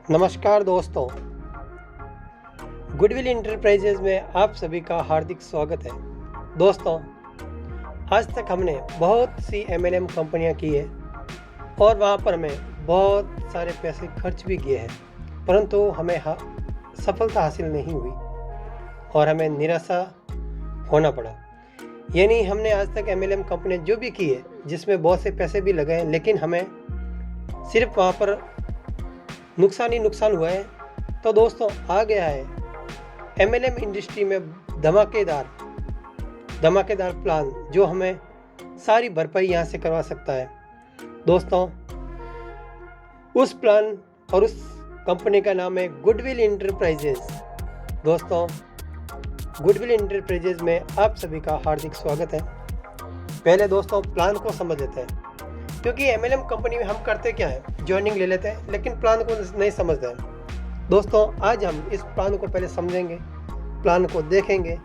नमस्कार दोस्तों, goodwill enterprises में आप सभी का हार्दिक स्वागत है। दोस्तों, आज तक हमने बहुत सी एमएलएम कंपनियां की है और वहां पर हमें बहुत सारे पैसे खर्च भी किए हैं, परंतु हमें सफलता हासिल नहीं हुई और हमें निराशा होना पड़ा। यानी हमने आज तक एमएलएम कंपनियां जो भी की है, जिसमें बहुत से पैसे भी लगे हैं, लेकिन हमें सिर्फ वहाँ पर नुकसान ही नुकसान हुआ है। तो दोस्तों, आ गया है एमएलएम इंडस्ट्री में धमाकेदार प्लान जो हमें सारी भरपाई यहाँ से करवा सकता है। दोस्तों, उस प्लान और उस कंपनी का नाम है गुडविल इंटरप्राइजेज। दोस्तों, गुडविल इंटरप्राइजेज में आप सभी का हार्दिक स्वागत है। पहले दोस्तों प्लान को समझ लेते हैं, क्योंकि एमएलएम कंपनी में हम करते क्या है, ज्वाइनिंग ले लेते हैं लेकिन प्लान को नहीं समझते हैं। दोस्तों, आज हम इस प्लान को पहले समझेंगे, प्लान को देखेंगे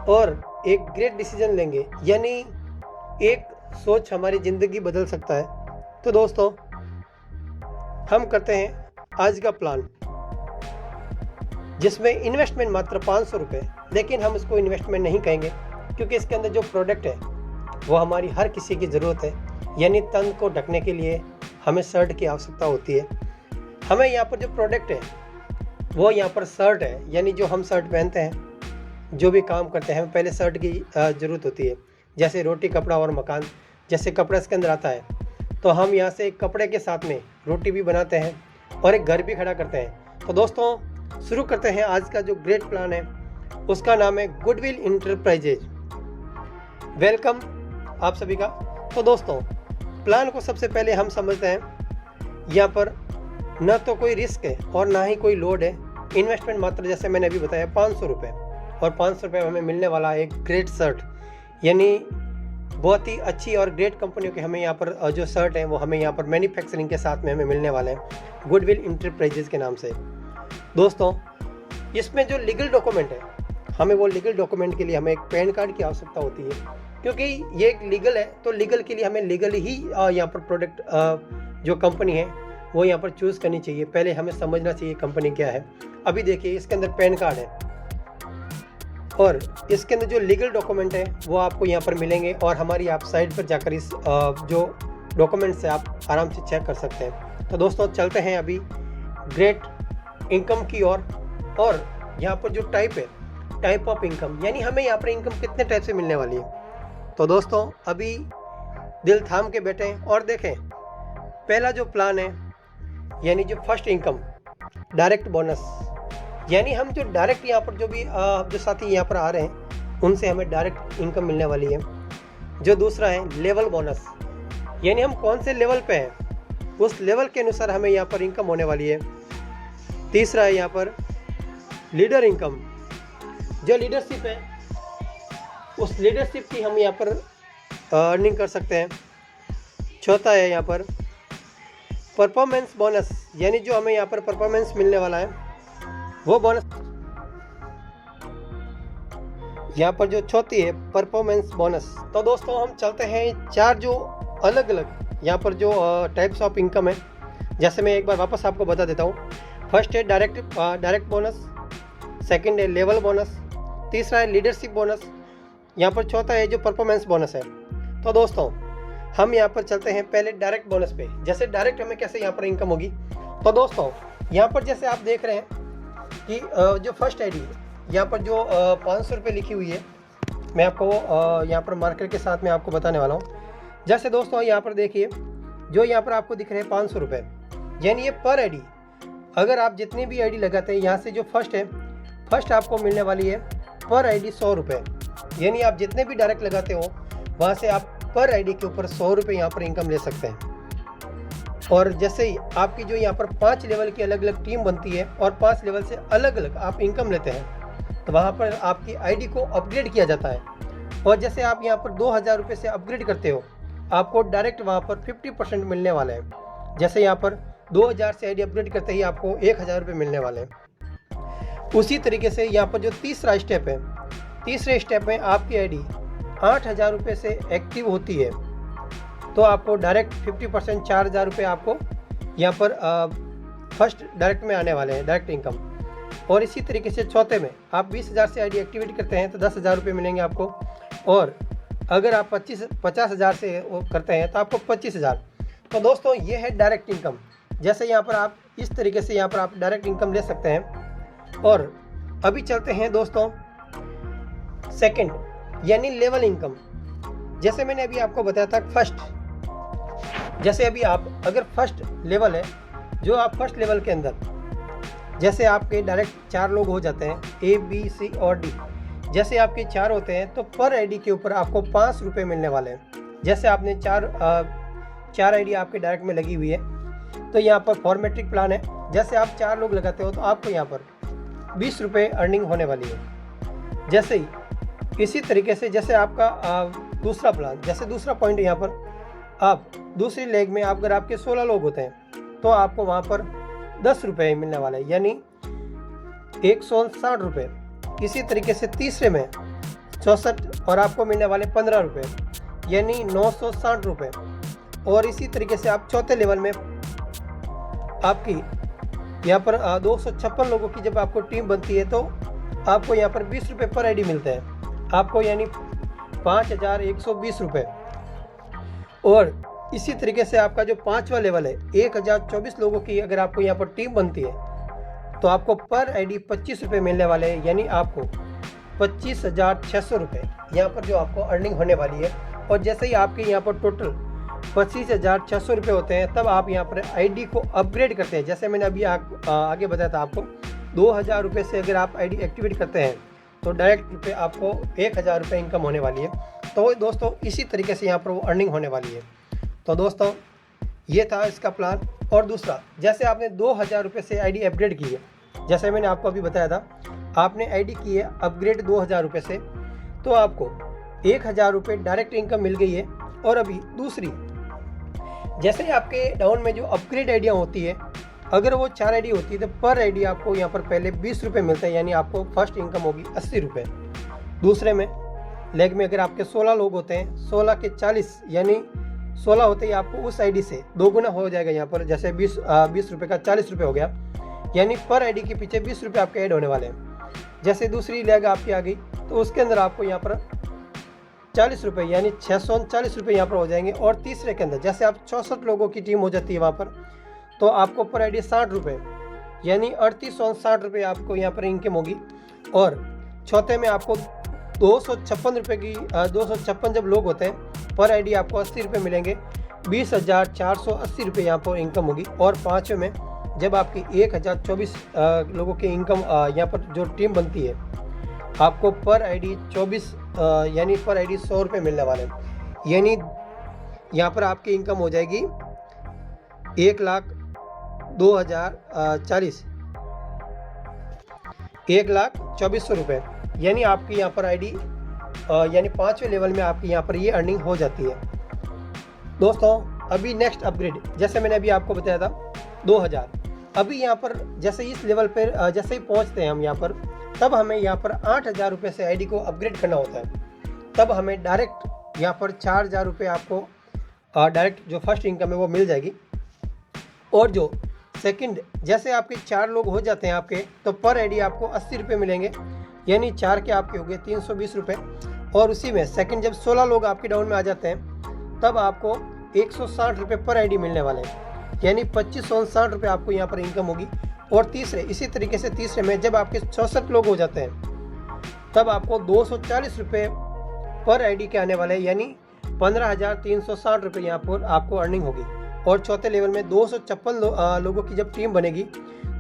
और एक ग्रेट डिसीजन लेंगे, यानी एक सोच हमारी ज़िंदगी बदल सकता है। तो दोस्तों, हम करते हैं आज का प्लान, जिसमें इन्वेस्टमेंट मात्र 500 रुपये, लेकिन हम इसको इन्वेस्टमेंट नहीं कहेंगे क्योंकि इसके अंदर जो प्रोडक्ट है वो हमारी हर किसी की ज़रूरत है। यानी तन को ढकने के लिए हमें शर्ट की आवश्यकता होती है। हमें यहाँ पर जो प्रोडक्ट है वो यहाँ पर शर्ट है, यानी जो हम शर्ट पहनते हैं, जो भी काम करते हैं, हमें पहले शर्ट की ज़रूरत होती है। जैसे रोटी, कपड़ा और मकान, जैसे कपड़ा इसके अंदर आता है, तो हम यहाँ से एक कपड़े के साथ में रोटी भी बनाते हैं और एक घर भी खड़ा करते हैं। तो दोस्तों, शुरू करते हैं आज का जो ग्रेट प्लान है, उसका नाम है गुडविल इंटरप्राइजेज। वेलकम आप सभी का। तो दोस्तों, प्लान को सबसे पहले हम समझते हैं, यहाँ पर न तो कोई रिस्क है और ना ही कोई लोड है। इन्वेस्टमेंट मात्र, जैसे मैंने अभी बताया, 500 रुपये, और 500 रुपये में हमें मिलने वाला है एक ग्रेट शर्ट। यानी बहुत ही अच्छी और ग्रेट कंपनियों के हमें यहाँ पर जो शर्ट है वो हमें यहाँ पर मैन्युफैक्चरिंग के साथ में हमें मिलने वाले हैं गुडविल इंटरप्राइजेज के नाम से। दोस्तों, इसमें जो लीगल डॉक्यूमेंट है, हमें वो लीगल डॉक्यूमेंट के लिए हमें एक पैन कार्ड की आवश्यकता होती है, क्योंकि ये एक लीगल है। तो लीगल के लिए हमें लीगल ही यहाँ पर प्रोडक्ट जो कंपनी है वो यहाँ पर चूज़ करनी चाहिए। पहले हमें समझना चाहिए कंपनी क्या है। अभी देखिए, इसके अंदर पैन कार्ड है और इसके अंदर जो लीगल डॉक्यूमेंट है वो आपको यहाँ पर मिलेंगे, और हमारी आप साइट पर जाकर इस जो डॉक्यूमेंट्स है आप आराम से चेक कर सकते हैं। तो दोस्तों, चलते हैं अभी ग्रेट इनकम की ओर। और यहाँ पर जो टाइप है, टाइप ऑफ इनकम, यानी हमें यहाँ पर इनकम कितने टाइप से मिलने वाली है। तो दोस्तों, अभी दिल थाम के बैठें और देखें। पहला जो प्लान है, यानी जो फर्स्ट इनकम, डायरेक्ट बोनस, यानी हम जो डायरेक्ट यहाँ पर जो साथी यहाँ पर आ रहे हैं उनसे हमें डायरेक्ट इनकम मिलने वाली है। जो दूसरा है लेवल बोनस, यानी हम कौन से लेवल पे हैं उस लेवल के अनुसार हमें यहाँ पर इनकम होने वाली है। तीसरा है यहाँ पर लीडर इनकम, जो लीडरशिप है उस लीडरशिप की हम यहाँ पर अर्निंग कर सकते हैं। चौथा है यहाँ पर परफॉर्मेंस बोनस, यानी जो हमें यहाँ पर परफॉर्मेंस मिलने वाला है वो बोनस। यहाँ पर जो चौथी है परफॉर्मेंस बोनस। तो दोस्तों, हम चलते हैं चार जो अलग अलग यहाँ पर जो टाइप्स ऑफ इनकम है, जैसे मैं एक बार वापस आपको बता देता हूँ। फर्स्ट है डायरेक्ट बोनस, सेकंड है लेवल बोनस, तीसरा है लीडरशिप बोनस, यहाँ पर चौथा है जो परफॉर्मेंस बोनस है। तो दोस्तों, हम यहाँ पर चलते हैं पहले डायरेक्ट बोनस पे। जैसे डायरेक्ट हमें कैसे यहाँ पर इनकम होगी। तो दोस्तों, यहाँ पर जैसे आप देख रहे हैं कि जो फर्स्ट आईडी यहाँ पर जो 500 रुपये लिखी हुई है, मैं आपको यहाँ पर मार्कर के साथ में आपको बताने वाला हूँ। जैसे दोस्तों, यहाँ पर देखिए, जो यहाँ पर आपको दिख रहे हैं 500 रुपये, यानी ये पर आईडी। अगर आप जितनी भी आईडी लगाते हैं, यहाँ से जो फर्स्ट है, फर्स्ट आपको मिलने वाली है पर आईडी 100 रुपये। यानी आप जितने भी डायरेक्ट लगाते हो वहाँ से आप पर आईडी के ऊपर 100 रुपये यहाँ पर इनकम ले सकते हैं। और जैसे ही आपकी जो यहाँ पर 5 लेवल की अलग अलग टीम बनती है और 5 लेवल से अलग अलग आप इनकम लेते हैं, तो वहाँ पर आपकी आईडी को अपग्रेड किया जाता है। और जैसे आप यहाँ पर 2000 रुपये से अपग्रेड करते हो, आपको डायरेक्ट वहाँ पर 50% मिलने वाले हैं। जैसे यहाँ पर 2000 से आईडी अपग्रेड करते ही आपको 1000 रुपये मिलने वाले हैं। उसी तरीके से यहाँ पर जो तीसरा स्टेप है, तीसरे स्टेप में आपकी आईडी 8000 रुपये से एक्टिव होती है, तो आपको डायरेक्ट 50% 4000 रुपये आपको यहाँ पर फर्स्ट डायरेक्ट में आने वाले हैं, डायरेक्ट इनकम। और इसी तरीके से चौथे में आप 20,000 से आईडी एक्टिवेट करते हैं तो 10,000 रुपये मिलेंगे आपको। और अगर आप 50,000 से वो करते हैं तो आपको 25,000। तो दोस्तों ये है डायरेक्ट इनकम। जैसे यहाँ पर आप इस तरीके से यहाँ पर आप डायरेक्ट इनकम ले सकते हैं। और अभी चलते हैं दोस्तों सेकंड यानी लेवल इनकम। जैसे मैंने अभी आपको बताया था फर्स्ट, जैसे अभी आप अगर फर्स्ट लेवल है, जो आप फर्स्ट लेवल के अंदर जैसे आपके डायरेक्ट 4 लोग हो जाते हैं, A, B, C और D। जैसे आपके 4 होते हैं तो पर आईडी के ऊपर आपको 5 रुपये मिलने वाले हैं। जैसे आपने 4 आईडी आपके डायरेक्ट में लगी हुई है तो यहाँ पर फॉर्मेट्रिक प्लान है। जैसे आप 4 लोग लगाते हो तो आपको यहाँ पर 20 रुपये अर्निंग होने वाली है। जैसे ही इसी तरीके से जैसे आपका दूसरा प्लान, जैसे दूसरा पॉइंट यहाँ पर आप दूसरी लेग में अगर आपके 16 लोग होते हैं तो आपको वहाँ पर 10 रुपये मिलने वाले हैं, यानी 160 रुपये। इसी तरीके से तीसरे में 64 और आपको मिलने वाले 15 रुपये, यानी 960 रुपये। और इसी तरीके से आप चौथे लेवल में आपकी यहाँ पर 256 लोगों की जब आपको टीम बनती है तो आपको यहाँ पर 20 रुपये पर आईडी मिलते हैं आपको, यानी 5,120 रुपये। और इसी तरीके से आपका जो 5वां लेवल है 1,024 लोगों की अगर आपको यहाँ पर टीम बनती है तो आपको पर आईडी 25 रुपये मिलने वाले हैं, यानी आपको 25,600 रुपये यहाँ पर जो आपको अर्निंग होने वाली है। और जैसे ही आपके यहाँ पर टोटल 25,600 रुपये होते हैं तब आप यहाँ पर आईडी को अपग्रेड करते हैं। जैसे मैंने अभी आगे बताया था आपको 2,000 रुपये से अगर आप आईडी एक्टिवेट करते हैं तो डायरेक्ट रुपये आपको 1,000 रुपये इनकम होने वाली है। तो दोस्तों इसी तरीके से यहाँ पर वो अर्निंग होने वाली है। तो दोस्तों ये था इसका प्लान। और दूसरा, जैसे आपने 2,000 रुपये से आईडी अपग्रेड की है, जैसे मैंने आपको अभी बताया था, आपने आईडी की है अपग्रेड 2,000 रुपये से तो आपको 1,000 रुपये डायरेक्ट इनकम मिल गई है। और अभी दूसरी, जैसे ही आपके डाउन में जो अपग्रेड आईडियाँ होती है, अगर वो 4 आईडी होती है तो पर आईडी आपको यहाँ पर पहले 20 रुपये मिलते हैं, यानी आपको फर्स्ट इनकम होगी 80 रुपये। दूसरे में लेग में अगर आपके 16 लोग होते हैं, 16 के 40, यानी 16 होते ही आपको उस आईडी से 2 गुना हो जाएगा। यहाँ पर जैसे 20 रुपये का 40 रुपये हो गया, यानी पर आईडी के पीछे 20 रुपये आपके ऐड होने वाले हैं। जैसे दूसरी लेग आपकी आ गई तो उसके अंदर आपको यहाँ पर 40 रुपये, यानी 639 रुपये यहाँ पर हो जाएंगे। और तीसरे के अंदर जैसे आप 64 लोगों की टीम हो जाती है वहाँ पर तो आपको पर आईडी 60 रुपये, यानी 3860 रुपये आपको यहाँ पर इनकम होगी। और चौथे में आपको 256 रुपये की 256 जब लोग होते हैं पर आईडी आपको 80 रुपये मिलेंगे, 20,480 रुपये यहाँ पर इनकम होगी। और पाँचवें में जब आपकी 1,024 लोगों की इनकम यहाँ पर जो टीम बनती है आपको पर आईडी 24 यानी पर आईडी 100 रुपये मिलने वाले हैं, यानी यहाँ पर आपकी इनकम हो जाएगी 1,02,040 1,24,000 रुपये, यानी आपकी यहाँ पर आईडी यानी 5वें लेवल में आपकी यहाँ पर ये अर्निंग हो जाती है। दोस्तों अभी नेक्स्ट अपग्रेड, जैसे मैंने अभी आपको बताया था 2,000, अभी यहाँ पर जैसे इस लेवल पर जैसे ही पहुँचते हैं हम यहाँ पर, तब हमें यहाँ पर 8,000 रुपये से आईडी को अपग्रेड करना होता है। तब हमें डायरेक्ट यहाँ पर 4,000 रुपये आपको डायरेक्ट जो फर्स्ट इनकम है वो मिल जाएगी। और जो सेकंड, जैसे आपके 4 लोग हो जाते हैं आपके तो पर आईडी आपको 80 रुपये मिलेंगे, यानी 4 के आपके हो गए 320 रुपये। और उसी में सेकंड जब 16 लोग आपके डाउन में आ जाते हैं तब आपको 160 रुपये पर आईडी मिलने वाले हैं, यानी 2560 रुपये आपको यहाँ पर इनकम होगी। और तीसरे, इसी तरीके से तीसरे में जब आपके 64 लोग हो जाते हैं तब आपको 240 रुपये पर आईडी के आने वाले हैं, यानी 15,360 रुपये यहाँ पर आपको अर्निंग होगी। और चौथे लेवल में 256 लोगों की जब टीम बनेगी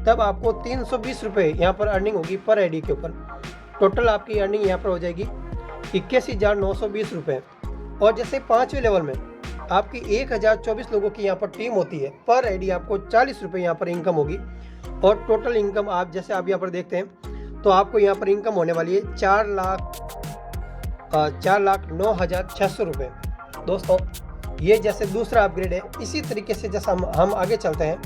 तब आपको 320 रुपये यहाँ पर अर्निंग होगी पर आईडी के ऊपर। टोटल आपकी अर्निंग यहाँ पर हो जाएगी 81,920 रुपये। और जैसे 5वें लेवल में आपकी 1,024 लोगों की यहाँ पर टीम होती है, पर आईडी आपको 40 रुपये यहाँ पर इनकम होगी। और टोटल इनकम आप जैसे आप यहाँ पर देखते हैं तो आपको यहाँ पर इनकम होने वाली है 4,09,600 रुपये। दोस्तों ये जैसे दूसरा अपग्रेड है। इसी तरीके से जैसा हम आगे चलते हैं,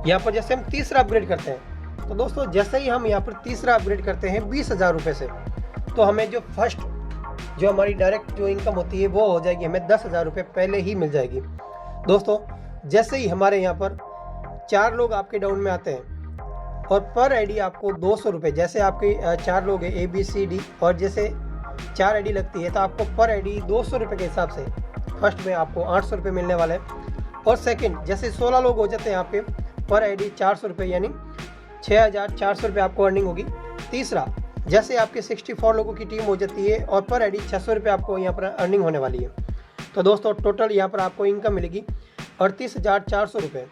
यहाँ पर जैसे हम तीसरा अपग्रेड करते हैं तो दोस्तों जैसे ही हम यहाँ पर तीसरा अपग्रेड करते हैं 20,000 रुपये से, तो हमें जो फर्स्ट जो हमारी डायरेक्ट जो इनकम होती है वो हो जाएगी, हमें 10,000 रुपये पहले ही मिल जाएगी। दोस्तों जैसे ही हमारे यहाँ पर 4 लोग आपके डाउन में आते हैं और पर आईडी आपको 200 रुपये, जैसे आपके 4 लोग हैं ABCD और जैसे 4 आईडी लगती है तो आपको पर आईडी 200 रुपये के हिसाब से फर्स्ट में आपको 800 रुपये मिलने वाले हैं। और सेकंड जैसे 16 लोग हो जाते हैं यहाँ पे पर आईडी 400 रुपये यानी 6400 रुपये आपको अर्निंग होगी। तीसरा जैसे आपके 64 लोगों की टीम हो जाती है और पर आईडी 600 रुपये आपको यहाँ पर अर्निंग होने वाली है। तो दोस्तों टोटल यहाँ पर आपको इनकम मिलेगी 38,400 रुपये।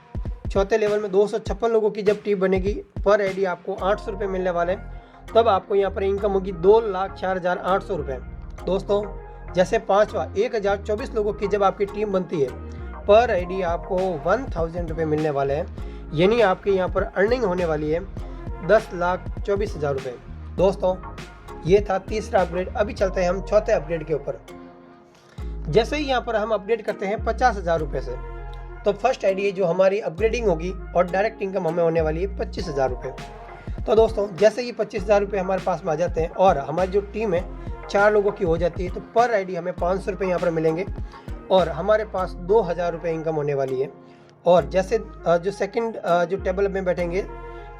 चौथे लेवल में 256 लोगों की जब टीम बनेगी पर आईडी आपको 800 रुपये मिलने वाले हैं, तब आपको यहाँ पर इनकम होगी 2,04,800 रुपये। दोस्तों जैसे पाँचवा 1024 लोगों की जब आपकी टीम बनती है पर आईडी आपको 1000 रुपये मिलने वाले हैं, यानी आपके यहाँ पर अर्निंग होने वाली है 10,24,000 रुपये। दोस्तों ये था तीसरा अपग्रेड। अभी चलते हैं हम चौथे अपग्रेड के ऊपर। जैसे ही यहाँ पर हम अपग्रेड करते हैं 50,000 रुपये से, तो फर्स्ट आईडी जो हमारी अपग्रेडिंग होगी और डायरेक्ट इनकम हमें होने वाली है 25,000 रुपये। तो दोस्तों जैसे ही 25,000 रुपये हमारे पास में आ जाते हैं और हमारी जो टीम है 4 लोगों की हो जाती है, तो पर आईडी हमें 500 रुपये यहाँ पर मिलेंगे और हमारे पास 2,000 रुपये इनकम होने वाली है। और जैसे जो सेकंड जो टेबल में बैठेंगे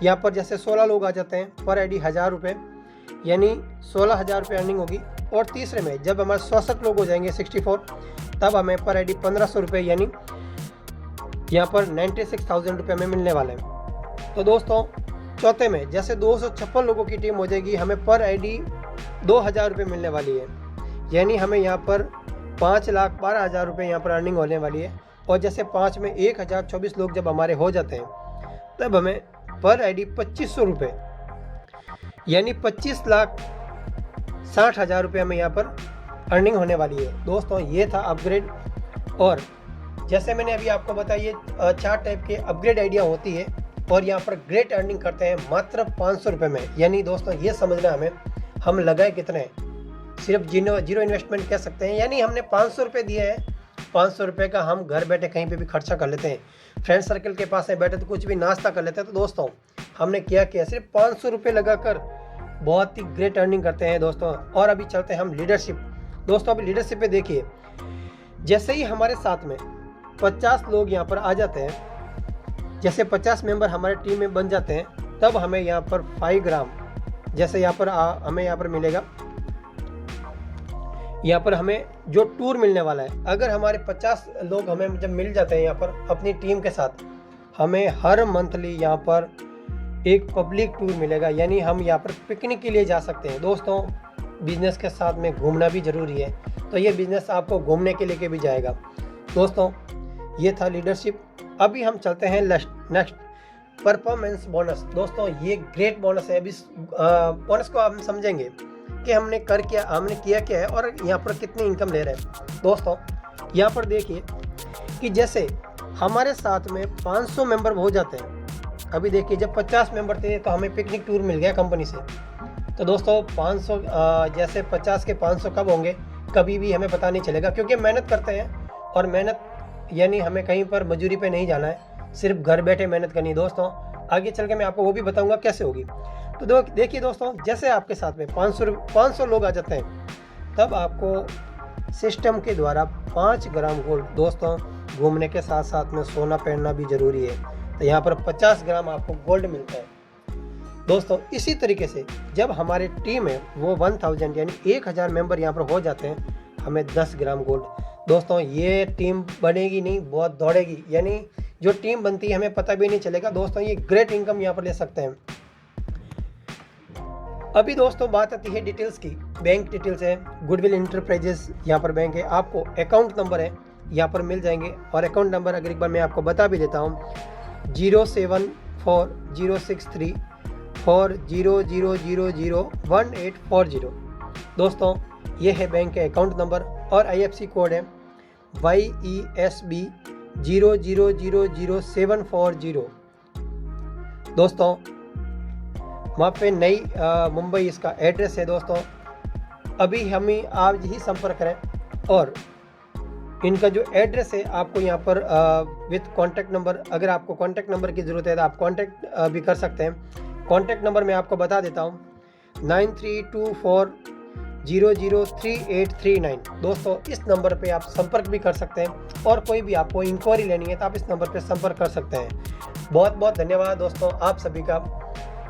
यहाँ पर जैसे 16 लोग आ जाते हैं पर आईडी 1,000 रुपये यानी 16,000 रुपये अर्निंग होगी। और तीसरे में जब हमारे 66 लोग हो जाएंगे 64, तब हमें पर आईडी 1,500 रुपये यानी यहाँ पर 96,000 रुपये हमें मिलने वाले हैं। तो दोस्तों चौथे में जैसे 256 लोगों की टीम हो जाएगी, हमें पर आईडी 2,000 रुपये मिलने वाली है, यानी हमें यहाँ पर 5,12,000 रुपये यहाँ पर अर्निंग होने वाली है। और जैसे 5 में 1024 लोग जब हमारे हो जाते हैं, तब हमें पर आईडी 2,500 रुपये यानी 25,60,000 रुपये हमें यहाँ पर अर्निंग होने वाली है। दोस्तों ये था अपग्रेड। और जैसे मैंने अभी आपको बताइए 4 टाइप के अपग्रेड आइडिया होती है और यहाँ पर ग्रेट अर्निंग करते हैं मात्र 500 रुपये में। यानी दोस्तों ये समझना हमें हम लगाए कितने, सिर्फ जीरो इन्वेस्टमेंट कह सकते हैं। यानी हमने 500 रुपये दिए हैं, 500 रुपये का हम घर बैठे कहीं पे भी खर्चा कर लेते हैं, फ्रेंड सर्कल के पास में बैठे तो कुछ भी नाश्ता कर लेते हैं। तो दोस्तों हमने क्या किया, सिर्फ 500 रुपये लगाकर बहुत ही ग्रेट अर्निंग करते हैं दोस्तों। और अभी चलते हैं हम लीडरशिप। दोस्तों अभी लीडरशिप पे देखिए, जैसे ही हमारे साथ में 50 लोग यहाँ पर आ जाते हैं, जैसे 50 मेंबर हमारे टीम में बन जाते हैं, तब हमें यहाँ पर 5 ग्राम जैसे यहाँ पर हमें यहाँ पर मिलेगा, यहाँ पर हमें जो टूर मिलने वाला है। अगर हमारे 50 लोग हमें जब मिल जाते हैं यहाँ पर अपनी टीम के साथ, हमें हर मंथली यहाँ पर एक पब्लिक टूर मिलेगा, यानी हम यहाँ पर पिकनिक के लिए जा सकते हैं। दोस्तों बिजनेस के साथ में घूमना भी ज़रूरी है, तो ये बिजनेस आपको घूमने के लेके भी जाएगा। दोस्तों ये था लीडरशिप। अभी हम चलते हैं नेक्स्ट परफॉर्मेंस बोनस। दोस्तों ये ग्रेट बोनस है। अभी बोनस को हम समझेंगे कि हमने किया क्या है और यहाँ पर कितनी इनकम ले रहे हैं। दोस्तों यहाँ पर देखिए कि जैसे हमारे साथ में 500 मेंबर हो जाते हैं। अभी देखिए जब 50 मेंबर थे तो हमें पिकनिक टूर मिल गया कंपनी से। तो दोस्तों 500 जैसे 50 के 500 कब होंगे कभी भी हमें पता नहीं चलेगा, क्योंकि मेहनत करते हैं और मेहनत यानी हमें कहीं पर मजदूरी पे नहीं जाना है, सिर्फ घर बैठे मेहनत करनी है। दोस्तों आगे चल के मैं आपको वो भी बताऊंगा कैसे होगी। तो देखिए दोस्तों, जैसे आपके साथ में 500 लोग आ जाते हैं, तब आपको सिस्टम के द्वारा 5 ग्राम गोल्ड, दोस्तों घूमने के साथ साथ में सोना पहनना भी ज़रूरी है, तो यहाँ पर 50 ग्राम आपको गोल्ड मिलता है। दोस्तों इसी तरीके से जब हमारी टीम है वो 1000 यानी 1000 मेंबर यहाँ पर हो जाते हैं, हमें 10 ग्राम गोल्ड। दोस्तों ये टीम बनेगी नहीं, बहुत दौड़ेगी, यानी जो टीम बनती है हमें पता भी नहीं चलेगा। दोस्तों ये ग्रेट इनकम यहाँ पर ले सकते हैं। अभी दोस्तों बात आती है डिटेल्स की। बैंक डिटेल्स है, गुडविल इंटरप्राइजेस यहाँ पर बैंक है, आपको अकाउंट नंबर है यहाँ पर मिल जाएंगे। और अकाउंट नंबर अगर एक बार मैं आपको बता भी देता हूँ, 074063400001840। दोस्तों ये है बैंक के अकाउंट नंबर और IFSC कोड है YESB 0000740। दोस्तों वहाँ पे नई मुंबई इसका एड्रेस है। दोस्तों अभी हमें आज ही संपर्क करें और इनका जो एड्रेस है आपको यहाँ पर विथ कॉन्टैक्ट नंबर, अगर आपको कॉन्टैक्ट नंबर की ज़रूरत है तो आप कॉन्टैक्ट भी कर सकते हैं। कॉन्टैक्ट नंबर मैं आपको बता देता हूँ, 003839। दोस्तों इस नंबर पे आप संपर्क भी कर सकते हैं और कोई भी आपको इंक्वायरी लेनी है तो आप इस नंबर पे संपर्क कर सकते हैं। बहुत बहुत धन्यवाद दोस्तों आप सभी का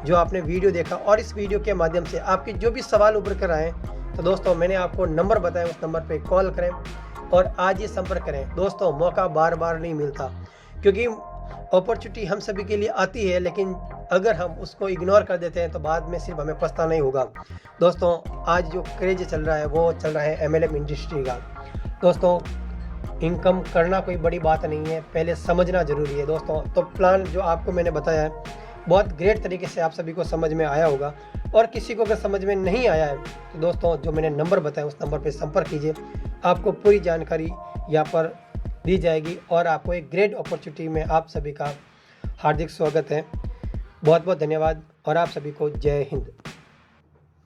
जो आपने वीडियो देखा, और इस वीडियो के माध्यम से आपके जो भी सवाल उभर कर आए तो दोस्तों मैंने आपको नंबर बताया, उस नंबर पे कॉल करें और आज ही संपर्क करें। दोस्तों मौका बार बार नहीं मिलता, क्योंकि अपॉर्चुनिटी हम सभी के लिए आती है, लेकिन अगर हम उसको इग्नोर कर देते हैं तो बाद में सिर्फ हमें पछताना ही होगा। दोस्तों आज जो क्रेज चल रहा है वो चल रहा है MLM इंडस्ट्री का। दोस्तों इनकम करना कोई बड़ी बात नहीं है, पहले समझना ज़रूरी है दोस्तों। तो प्लान जो आपको मैंने बताया है बहुत ग्रेट तरीके से आप सभी को समझ में आया होगा, और किसी को अगर समझ में नहीं आया है तो दोस्तों जो मैंने नंबर बताया उस नंबर पर संपर्क कीजिए, आपको पूरी जानकारी यहाँ पर दी जाएगी और आपको एक ग्रेट अपॉर्चुनिटी में आप सभी का हार्दिक स्वागत है। बहुत बहुत धन्यवाद और आप सभी को जय हिंद।